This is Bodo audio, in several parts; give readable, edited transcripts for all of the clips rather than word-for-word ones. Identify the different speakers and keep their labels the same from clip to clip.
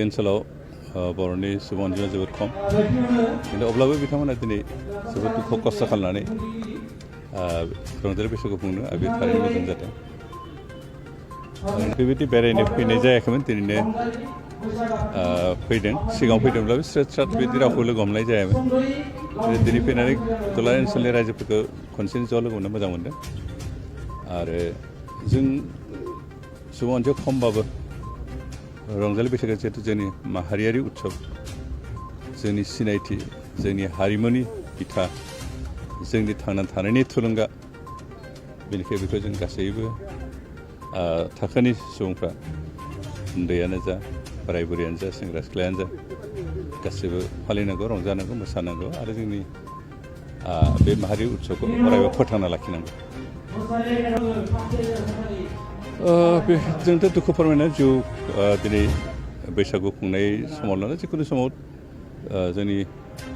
Speaker 1: ओनसोलाव बर'नि सुबुं अनजिमाया जोबोद खम खिन्थु अब्लाबो बिथांमोना दिनै जोबोद दुखु खस्थ' खालामनानै रंजालि बैसागु खुंनो बे थारैनो मोजां जादों। बेबायदि बेरायनो फैनाय जायाखैमोन दिनैनो फैदों सिगाङाव फैदोंब्लाबो स्रेद स्राद बिदि रावखौ लोगो हमनाय जायामोन। दिनै फैनानै दुलाराय ओनसोलनि रायजोफोरखौ खनसेनो ज' लोगो हमनो मोजां मोनदों आरो जों सुबुं अनजिमा खमबाबो रंजालि बैसागुआ जिहेतु जोंनि माहारियारि उत्सब जोंनि सिनायथि जोंनि हारिमुनि बिथा जोंनि थांना थानायनि थुलुंगा बेनिखायनो बेखौ जों गासैबो थाखोनि सुबुंफ्रा उन्दैयानो जा बोराय बुरैयानो जा सेंग्रा सिख्लायानो जा गासैबो फालिनांगौ रंजानांगौ मोसानांगौ आरो जोंनि बे माहारि उत्सबखौ अरायबो फोथांना लाखिनांगौ। जोंथ' दुखु फोरमायनाय जिउ दिनै बैसागु खुंनाय समावनो जिखुनु समाव जोंनि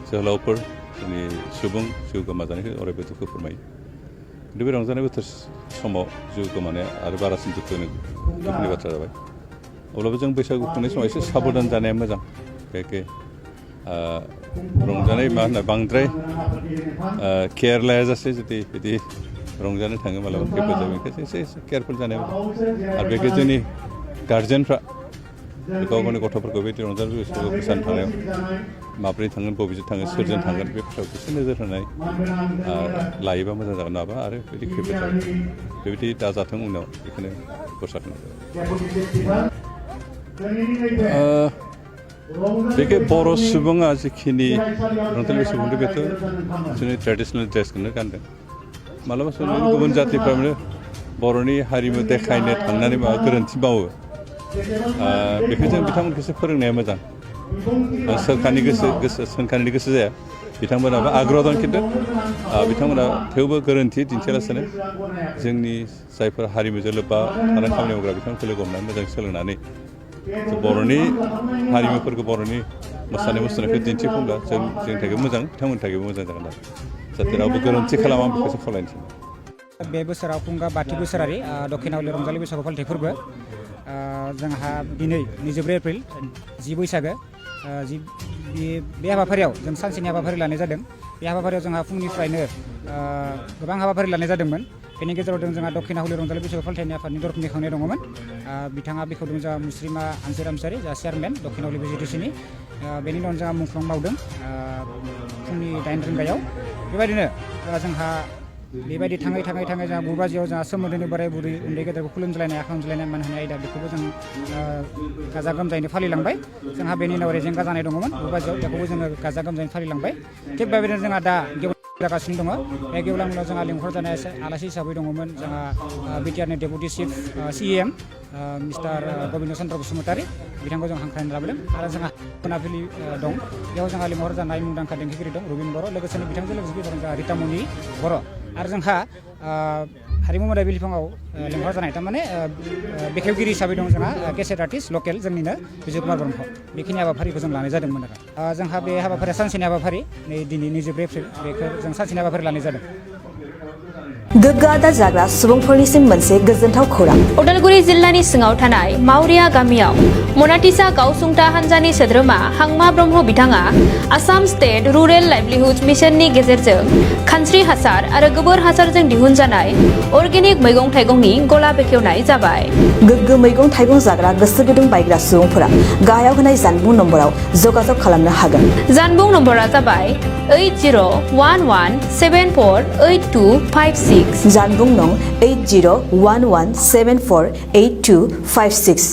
Speaker 1: जोहोलावफोर जोंनि सुबुं जिउ गोमाजानायखौ अरायबो दुखु फोरमायो। खिन्थु बे रंजानाय बोथोर समाव जिउ गोमानाया आरो बारासिन दुखुनि बाथ्रा जाबाय। अब्लाबो जों बैसागु खुंनाय समाव एसे साबधान जानाया मोजां। बेखे रंजानाय मा होनो बांद्राय केयार लायाजासे जुदि बिदि रंजानो थाङो मालाबा खैफोद जायो बेनिखायनो एसे केयारफुल जानाया आरो बेखौ जोंनि गार्जेनफ्रा गाव गावनि गथ'फोरखौ बेबायदि रंजालि बैसागु मोसानो थांनायाव माब्रै थांगोन बबेजों थांगोन सोरजों थांगोन बे बाथ्राखौ एसे नोजोर होनाय लायोबा मोजां जागोन नाबा आरो बिदि खैफोद जागोन बेबायदि दाजाथों उनाव बेखौनो खरसा खालामो। बेखे बर' सुबुङा जिखिनि रंजालि बैसागु खुंदों बेथ' जोंनि ट्रेडिसनेल ड्रेसखौनो गानदों। मालाबा समाव गुबुन जातिफ्रानो बर'नि हारिमु देखायनो थांनानै माबा गोरोन्थि मावो बेखौ जों बिथांमोनखौसो फोरोंनाया मोजां। सोरखारनि गोसो जाया बिथांमोनाबो आग्रह दं खिन्थु बिथांमोना थेवबो गोरोन्थि दिन्थियालासेनो जोंनि जायफोर हारिमुजों लोब्बा थानाय खामानि मावग्रा बिथांमोनखौ लोगो हमनानै मोजां सोलोंनानै बर'नि हारिमुफोरखौ बर'नि मोसानाय मुसुरनायखौ दिन्थिफुंब्ला जोंनि थाखाय मोजां बिथांमोननि थाखायबो मोजां जागोन आरो जाहाथे रावबो गोरोन्थि खालामा बेखौसो खावलायनोसै।
Speaker 2: बे बोसोराव खुंगा बाथि बोसोरारि दक्षिणावली रंजालि बैसागु फालिथाय फोरबो जोंहा दिनै 24 एप्रिल 10 बैसागो बे हाबाफारियाव जों सानसेनि हाबाफारि लानाय जादों। बे हाबाफारियाव जोंहा फुंनिफ्रायनो गोबां हाबाफारि लानाय जादोंमोन। बेनि गेजेराव जोंहा दक्षिणावली रंजालि बैसागु फालिथायनि आफादनि दरखं बेखेवनाय दङमोन। बिथाङा बेखेवदों जोंहा मुस्रिमा हांसो रामसारि जा चेयारमेन दक्षिणावली बिजिटिसिनि। बेनि उनाव जोंहा मुंख्लं मावदों फुंनि 8 रिंगायाव। बेबायदिनो जोंहा बेबायदि थाङै जोंहा 9 बाजियाव जोंहा सोमोन्दोनि बोराय बुरै उन्दै गेदेरखौ खुलुमज्लायनाय आखाइ हमज्लायनाय मान होनाय आयदा बेखौबो जों गाजा गोमजायैनो फालिलांबाय। जोंहा बेनि उनाव रेजेंगा जानाय दङमोन 9 बाजियाव बेखौबो जोङो गाजा गोमजायैनो फालिलांबाय। थिग बेबायदिनो जोंहा दा जागासिनो दङ। बे गेवलां मेलाव जोंहा लिंहरजानाय आलासि हिसाबै दङमोन जोंहा बिटिआरनि deputy chief CEM mister Gobinda Chandra Basumatary बिथांखौ जों हांख्रायनानै लाबोदों आरो जोंहा मोनाबिलि दं बेयाव जोंहा लिंहरजानाय मुंदांखा देंखोगिरि दं रुबिन बर' लोगोसेनो बिथांजों लोगोसे जोंहा रितामनि बर' आरो जोंहा हारिमु मोदाय बिलिफाङाव लिंहरजानाय थारमाने बेखेवगिरि हिसाबै दं जोंहा केसेट आर्टिस्ट लकेल जोंनिनो बिजय कुमार ब्रह्म। बेखिनि हाबाफारिखौ जों लानाय जादोंमोन आरो जोंहा बे हाबाफारिया सानसेनि हाबाफारि दिनै 24 एप्रिल बेखौ जों सानसेनि हाबाफारि लानाय जादों।
Speaker 3: गोग्गो आदार जाग्रा सुबुंफोरनिसिम मोनसे गोजोनथाव खौरां।
Speaker 4: उदालगुरि जिल्लानि सिङाव थानाय मावरिया गामियाव मनाटिसा गावसुंथा हान्जानि सोद्रोमा हांमा ब्रह्म बिथाङा आसाम स्टेट रुरेल लाइभलिहुड मिशननि गेजेरजों खानस्रि हासार आरो गोबोर हासारजों दिहुनजानाय अर्गेनिक मैगं थाइगंनि गला बेखेवनाय जाबाय।
Speaker 3: गोग्गो मैगं थाइगं जाग्रा गोसो गुदुं बायग्रा सुबुंफोरा गाहायाव होनाय जानबुं नम्बराव जगाजग खालामनो हागोन।
Speaker 4: जानबुं नम्बरा जाबाय 8011748256।
Speaker 3: जानबुं नं 8011748256।